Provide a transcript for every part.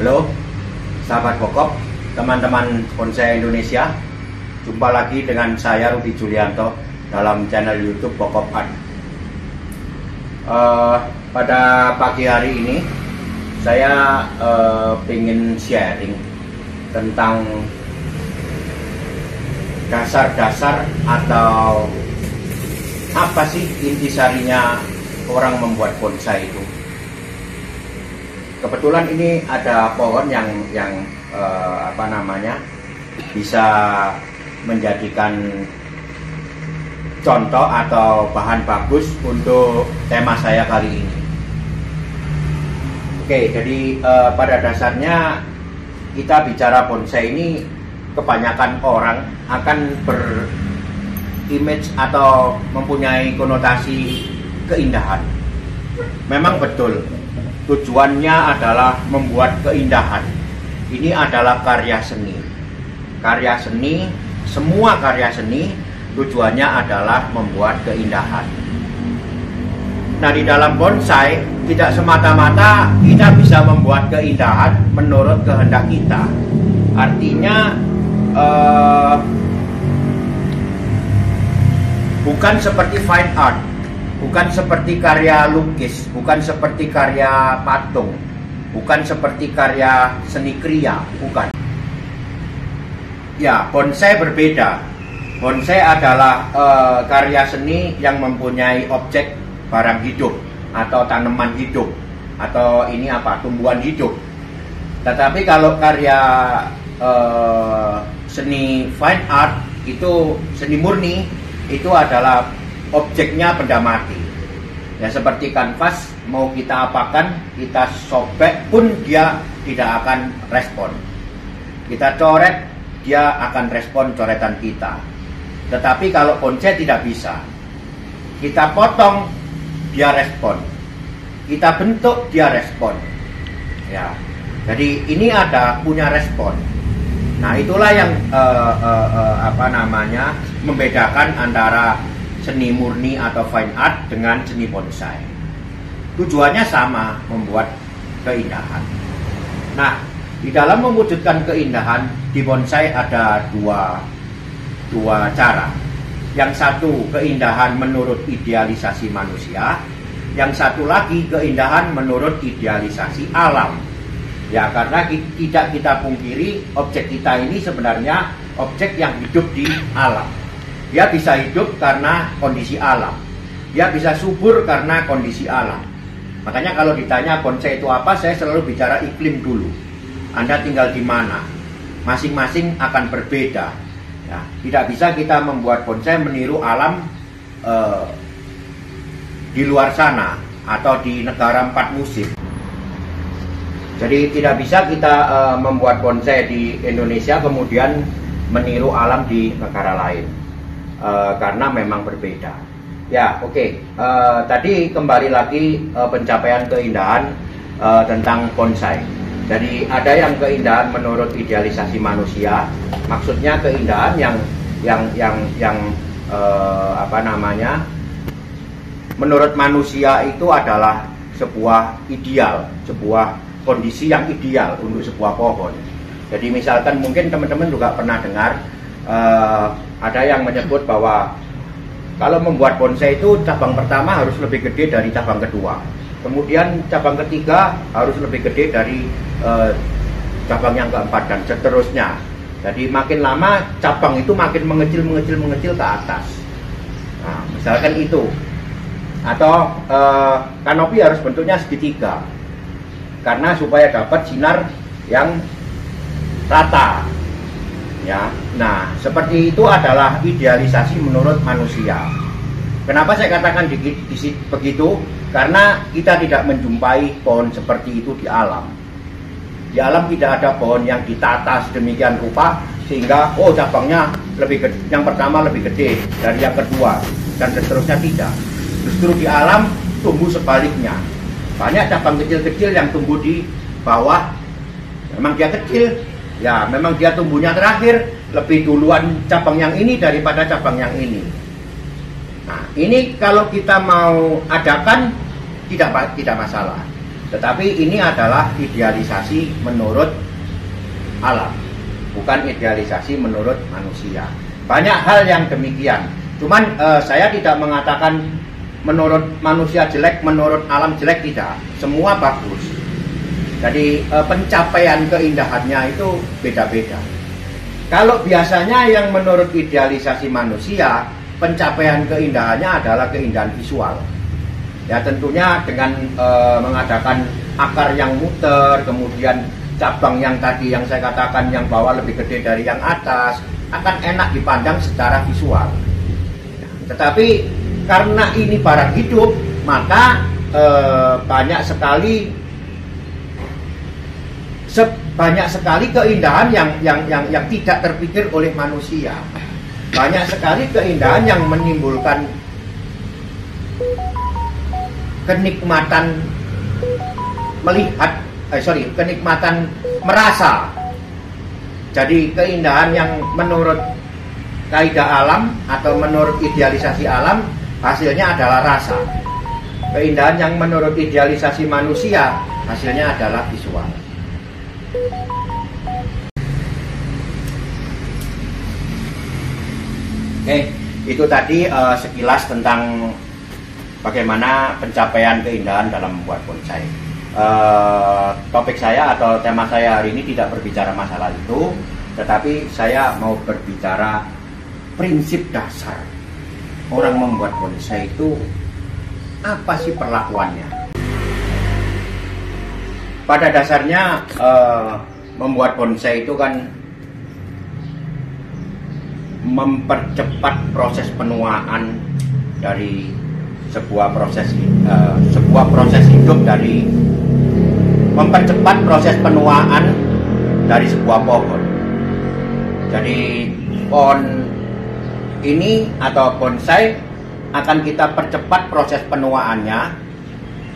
Halo, sahabat Bokop, teman-teman bonsai Indonesia. Jumpa lagi dengan saya Rudi Julianto dalam channel YouTube Bokop Art. Pada pagi hari ini saya ingin sharing tentang dasar-dasar atau apa sih intisarinya orang membuat bonsai itu. Kebetulan ini ada pohon yang bisa menjadikan contoh atau bahan bagus untuk tema saya kali ini. Oke, jadi pada dasarnya kita bicara bonsai ini, kebanyakan orang akan berimage atau mempunyai konotasi keindahan. Memang betul, tujuannya adalah membuat keindahan. Ini adalah karya seni. Karya seni, semua karya seni tujuannya adalah membuat keindahan. Nah, di dalam bonsai tidak semata-mata kita bisa membuat keindahan menurut kehendak kita. Artinya bukan seperti fine art, bukan seperti karya lukis, bukan seperti karya patung, bukan seperti karya seni kriya, bukan. Ya, bonsai berbeda. Bonsai adalah karya seni yang mempunyai objek barang hidup atau tanaman hidup atau tumbuhan hidup. Tetapi kalau karya seni fine art itu seni murni, itu adalah objeknya benda mati. Ya, seperti kanvas, mau kita apakan, kita sobek pun dia tidak akan respon. Kita coret, dia akan respon coretan kita. Tetapi kalau bonsai tidak bisa. Kita potong, dia respon. Kita bentuk, dia respon. Ya. Jadi ini punya respon. Nah, itulah yang membedakan antara seni murni atau fine art dengan seni bonsai. Tujuannya sama, membuat keindahan. Nah, di dalam mewujudkan keindahan di bonsai ada dua cara. Yang satu keindahan menurut idealisasi manusia, yang satu lagi keindahan menurut idealisasi alam. Ya, karena tidak kita pungkiri, objek kita ini sebenarnya objek yang hidup di alam. Dia bisa hidup karena kondisi alam. Dia bisa subur karena kondisi alam. Makanya kalau ditanya bonsai itu apa, saya selalu bicara iklim dulu. Anda tinggal di mana? Masing-masing akan berbeda. Ya, tidak bisa kita membuat bonsai meniru alam di luar sana atau di negara 4 musim. Jadi tidak bisa kita membuat bonsai di Indonesia kemudian meniru alam di negara lain. Karena memang berbeda. Ya, oke. Tadi kembali lagi pencapaian keindahan tentang bonsai. Jadi ada yang keindahan menurut idealisasi manusia, maksudnya keindahan yang menurut manusia itu adalah sebuah ideal, sebuah kondisi yang ideal untuk sebuah pohon. Jadi misalkan mungkin teman-teman juga pernah dengar ada yang menyebut bahwa kalau membuat bonsai itu cabang pertama harus lebih gede dari cabang kedua. Kemudian cabang ketiga harus lebih gede dari cabang yang keempat dan seterusnya. Jadi makin lama cabang itu makin mengecil ke atas. Nah, misalkan itu. Atau kanopi harus bentuknya segitiga. Karena supaya dapat sinar yang rata. Ya, nah seperti itu adalah idealisasi menurut manusia. Kenapa saya katakan begitu? Karena kita tidak menjumpai pohon seperti itu di alam. Di alam tidak ada pohon yang ditata sedemikian rupa sehingga cabangnya lebih gede, yang pertama lebih gede dari yang kedua dan seterusnya, tidak. Justru di alam tumbuh sebaliknya. Banyak cabang kecil-kecil yang tumbuh di bawah. Memang dia kecil, ya memang dia tumbuhnya terakhir, lebih duluan cabang yang ini daripada cabang yang ini. Nah, ini kalau kita mau adakan tidak masalah. Tetapi ini adalah idealisasi menurut alam, bukan idealisasi menurut manusia. Banyak hal yang demikian. Cuman saya tidak mengatakan menurut manusia jelek, menurut alam jelek, tidak. Semua bagus. Jadi pencapaian keindahannya itu beda-beda. Kalau biasanya yang menurut idealisasi manusia, pencapaian keindahannya adalah keindahan visual. Ya tentunya dengan mengadakan akar yang muter, kemudian cabang yang tadi yang saya katakan yang bawah lebih gede dari yang atas, akan enak dipandang secara visual. Tetapi karena ini barang hidup, maka banyak sekali keindahan yang tidak terpikir oleh manusia. Banyak sekali keindahan yang menimbulkan kenikmatan kenikmatan merasa. Jadi keindahan yang menurut kaidah alam atau menurut idealisasi alam, hasilnya adalah rasa. Keindahan yang menurut idealisasi manusia, hasilnya adalah visual. Oke, itu tadi sekilas tentang bagaimana pencapaian keindahan dalam membuat bonsai. Topik saya atau tema saya hari ini tidak berbicara masalah itu, tetapi saya mau berbicara prinsip dasar orang membuat bonsai itu apa sih perlakuannya. Pada dasarnya membuat bonsai itu kan mempercepat proses penuaan dari sebuah proses hidup, dari mempercepat proses penuaan dari sebuah pohon. Jadi pohon ini atau bonsai akan kita percepat proses penuaannya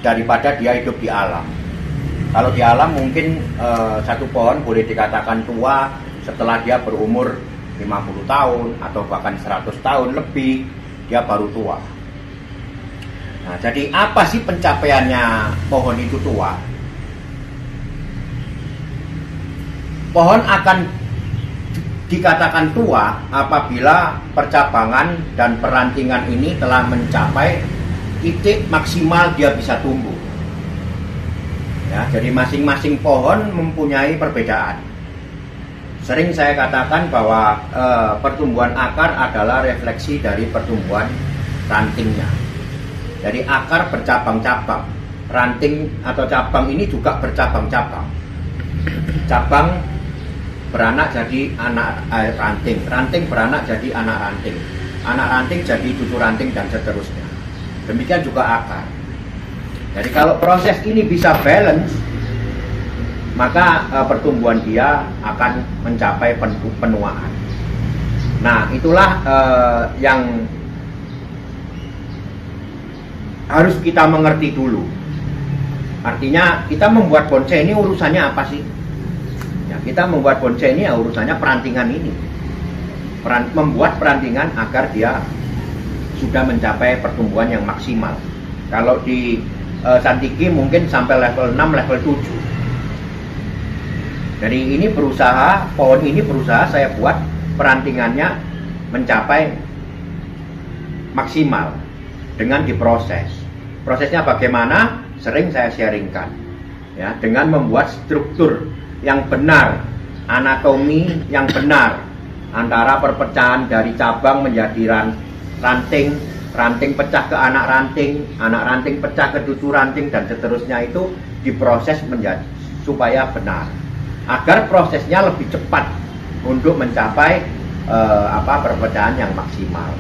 daripada dia hidup di alam. Kalau di alam mungkin satu pohon boleh dikatakan tua setelah dia berumur 50 tahun atau bahkan 100 tahun lebih, dia baru tua. Nah, jadi apa sih pencapaiannya pohon itu tua? Pohon akan dikatakan tua apabila percabangan dan perantingan ini telah mencapai titik maksimal dia bisa tumbuh. Ya, jadi masing-masing pohon mempunyai perbedaan. Sering saya katakan bahwa pertumbuhan akar adalah refleksi dari pertumbuhan rantingnya. Jadi akar bercabang-cabang, ranting atau cabang ini juga bercabang-cabang. Cabang beranak jadi anak ranting, ranting beranak jadi anak ranting jadi cucu ranting dan seterusnya. Demikian juga akar. Jadi kalau proses ini bisa balance, maka pertumbuhan dia akan mencapai penuaan. Nah, itulah yang harus kita mengerti dulu. Artinya kita membuat bonsai ini urusannya apa sih? Ya, kita membuat bonsai ini urusannya perantingan ini. Membuat perantingan agar dia sudah mencapai pertumbuhan yang maksimal. Kalau di Santiki mungkin sampai level 6, level 7. Jadi ini berusaha, pohon ini berusaha saya buat perantingannya mencapai maksimal dengan diproses. Prosesnya bagaimana? Sering saya sharingkan. Ya, dengan membuat struktur yang benar, anatomi yang benar antara perpecahan dari cabang menjadi ranting, ranting pecah ke anak ranting pecah ke cucu ranting dan seterusnya, itu diproses menjadi supaya benar, agar prosesnya lebih cepat untuk mencapai perpecahan yang maksimal.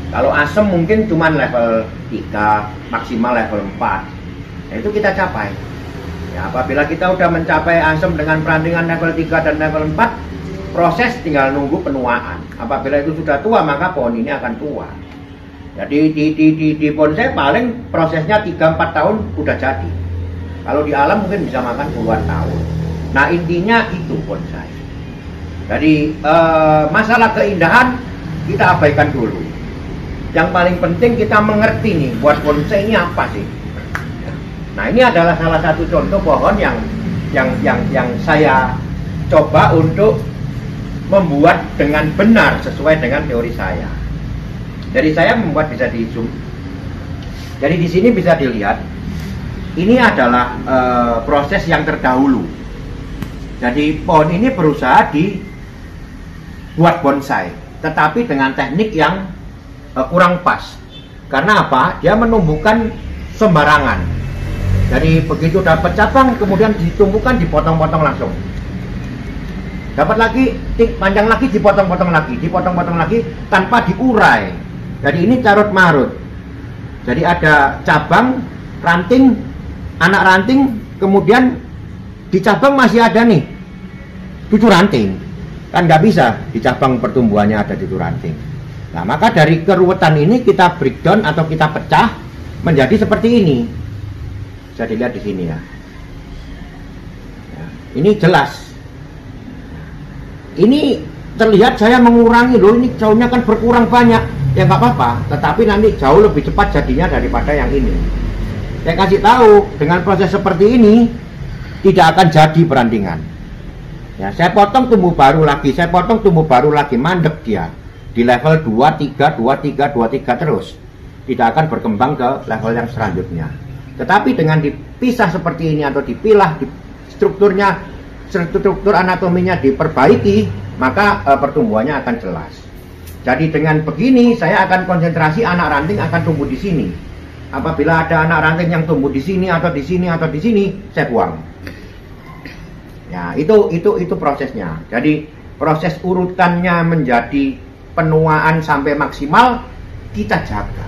Kalau asam mungkin cuma level 3, maksimal level 4. Nah, itu kita capai. Ya, apabila kita udah mencapai asam dengan perantingan level 3 dan level 4, proses tinggal nunggu penuaan. Apabila itu sudah tua, maka pohon ini akan tua. Jadi di bonsai paling prosesnya 3-4 tahun udah jadi. Kalau di alam mungkin bisa makan puluhan tahun. Nah, intinya itu bonsai. Jadi masalah keindahan kita abaikan dulu. Yang paling penting kita mengerti nih, buat bonsai ini apa sih? Nah, ini adalah salah satu contoh pohon yang saya coba untuk membuat dengan benar sesuai dengan teori saya. Jadi saya membuat bisa di zoom. Jadi di sini bisa dilihat ini adalah proses yang terdahulu. Jadi pohon ini berusaha dibuat bonsai, tetapi dengan teknik yang kurang pas. Karena apa? Dia menumbuhkan sembarangan. Jadi begitu dapat cabang kemudian ditumbuhkan, dipotong-potong langsung. Dapat lagi, panjang lagi, dipotong-potong lagi tanpa diurai. Jadi ini carut marut. Jadi ada cabang, ranting, anak ranting, kemudian di cabang masih ada nih cucu ranting. Kan nggak bisa di cabang pertumbuhannya ada cucu ranting. Nah, maka dari keruwetan ini kita breakdown atau kita pecah menjadi seperti ini. Bisa dilihat di sini ya. Ini jelas. Ini terlihat saya mengurangi loh, ini jauhnya kan berkurang banyak. Ya nggak apa-apa, tetapi nanti jauh lebih cepat jadinya daripada yang ini. Saya kasih tahu, dengan proses seperti ini tidak akan jadi perantingan. Ya, saya potong tumbuh baru lagi, mandek dia di level 23, 23, 23 terus. Tidak akan berkembang ke level yang selanjutnya. Tetapi dengan dipisah seperti ini atau dipilah, struktur anatominya diperbaiki, maka pertumbuhannya akan jelas. Jadi dengan begini saya akan konsentrasi anak ranting akan tumbuh di sini. Apabila ada anak ranting yang tumbuh di sini atau di sini atau di sini, saya buang. Ya, itu prosesnya. Jadi proses urutannya menjadi penuaan sampai maksimal kita jaga.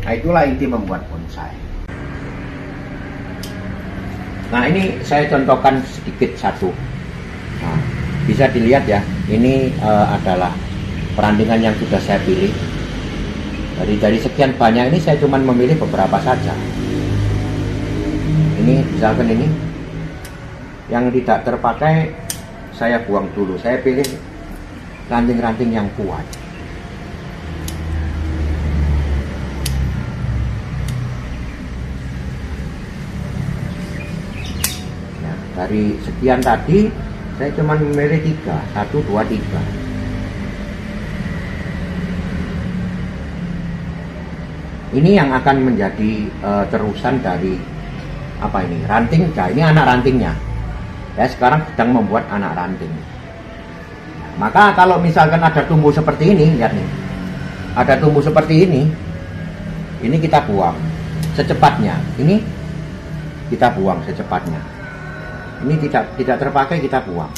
Nah, itulah inti membuat bonsai. Nah, ini saya contohkan sedikit satu. Nah, bisa dilihat ya, ini adalah perantingan yang sudah saya pilih. Dari sekian banyak ini saya cuma memilih beberapa saja. Ini misalkan ini yang tidak terpakai saya buang dulu. Saya pilih ranting-ranting yang kuat. Nah, dari sekian tadi saya cuma memilih 3, 1, 2, 3. Ini yang akan menjadi terusan dari apa ini? Ranting. Nah, ini anak rantingnya. Saya sekarang sedang membuat anak ranting. Nah, maka kalau misalkan ada tumbuh seperti ini, lihat nih. Ada tumbuh seperti ini kita buang secepatnya. Ini kita buang secepatnya. Ini tidak terpakai, kita buang.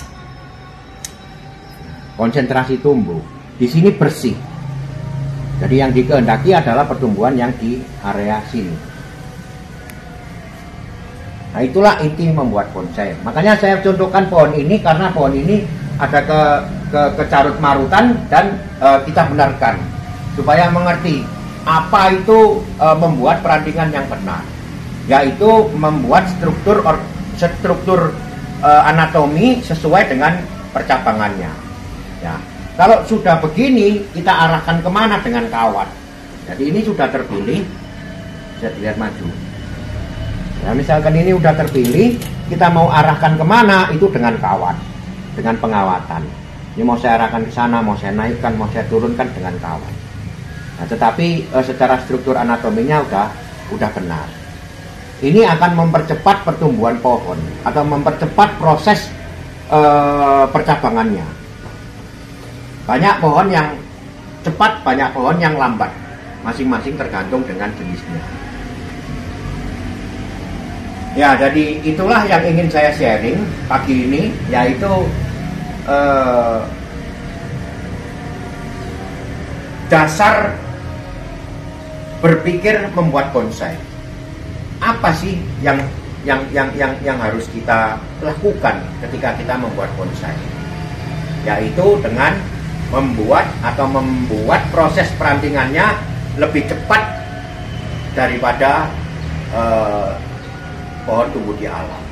Konsentrasi tumbuh. Di sini bersih. Jadi yang dikehendaki adalah pertumbuhan yang di area sini. Nah, itulah inti membuat bonsai. Makanya saya contohkan pohon ini karena pohon ini ada kecarut marutan dan kita benarkan supaya mengerti apa itu membuat perantingan yang benar, yaitu membuat struktur anatomi sesuai dengan percabangannya. Ya. Kalau sudah begini, kita arahkan kemana dengan kawat. Jadi ini sudah terpilih, bisa dilihat maju. Nah, misalkan ini sudah terpilih, kita mau arahkan kemana, itu dengan kawat, dengan pengawatan. Ini mau saya arahkan ke sana, mau saya naikkan, mau saya turunkan dengan kawat. Nah, tetapi secara struktur anatominya udah benar. Ini akan mempercepat pertumbuhan pohon atau mempercepat proses percabangannya. Banyak pohon yang cepat, banyak pohon yang lambat. Masing-masing tergantung dengan jenisnya. Ya, jadi itulah yang ingin saya sharing pagi ini, yaitu dasar berpikir membuat bonsai. Apa sih yang harus kita lakukan ketika kita membuat bonsai? Yaitu dengan membuat proses perantingannya lebih cepat daripada pohon tumbuh di alam.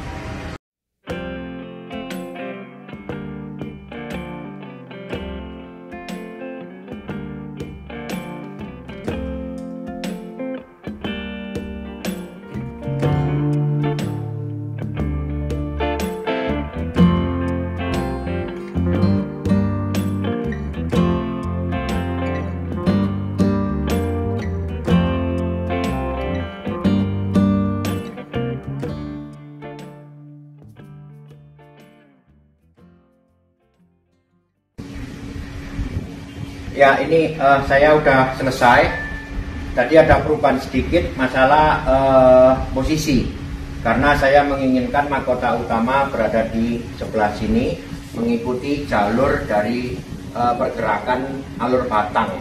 Ya, ini saya udah selesai. Tadi ada perubahan sedikit masalah posisi, karena saya menginginkan mahkota utama berada di sebelah sini, mengikuti jalur dari pergerakan alur batang.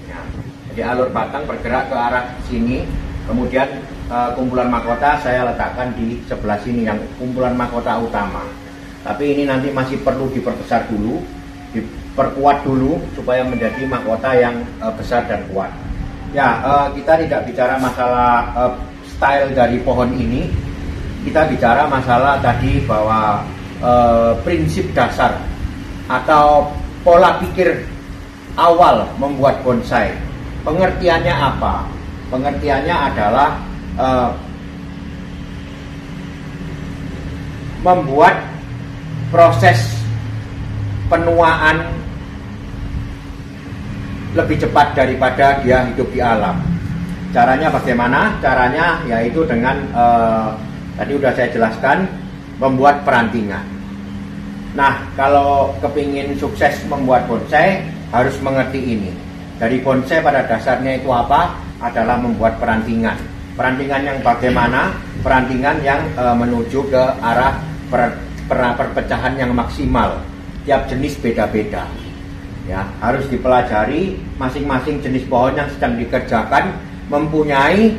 Ya, jadi alur batang bergerak ke arah sini, kemudian kumpulan mahkota saya letakkan di sebelah sini, yang kumpulan mahkota utama. Tapi ini nanti masih perlu diperbesar dulu, diperkuat dulu supaya menjadi mahkota yang besar dan kuat. Ya, kita tidak bicara masalah style dari pohon ini, kita bicara masalah tadi bahwa prinsip dasar atau pola pikir awal membuat bonsai. Pengertiannya apa? Pengertiannya adalah membuat proses penuaan lebih cepat daripada dia hidup di alam. Caranya bagaimana? Caranya yaitu dengan tadi sudah saya jelaskan, membuat perantingan. Nah, kalau kepingin sukses membuat bonsai harus mengerti ini. Dari bonsai pada dasarnya itu apa? Adalah membuat perantingan. Perantingan yang bagaimana? Perantingan yang menuju ke arah perpecahan yang maksimal. Tiap jenis beda-beda. Ya, harus dipelajari masing-masing jenis pohon yang sedang dikerjakan mempunyai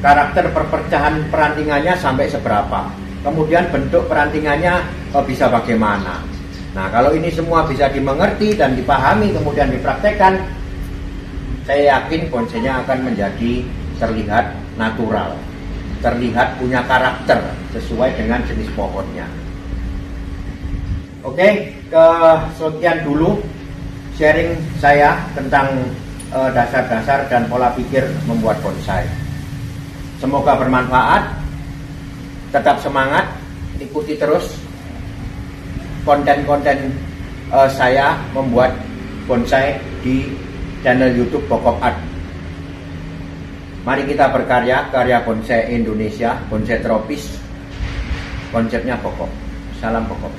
karakter perpecahan perantingannya sampai seberapa. Kemudian bentuk perantingannya bisa bagaimana. Nah, kalau ini semua bisa dimengerti dan dipahami kemudian dipraktekkan, saya yakin bonsainya akan menjadi terlihat natural, terlihat punya karakter sesuai dengan jenis pohonnya. Oke, sekian dulu sharing saya tentang dasar-dasar dan pola pikir membuat bonsai. Semoga bermanfaat. Tetap semangat, ikuti terus konten-konten saya membuat bonsai di channel YouTube Bokop Art. Mari kita berkarya, karya bonsai Indonesia, bonsai tropis. Konsepnya Bokop. Salam Bokop.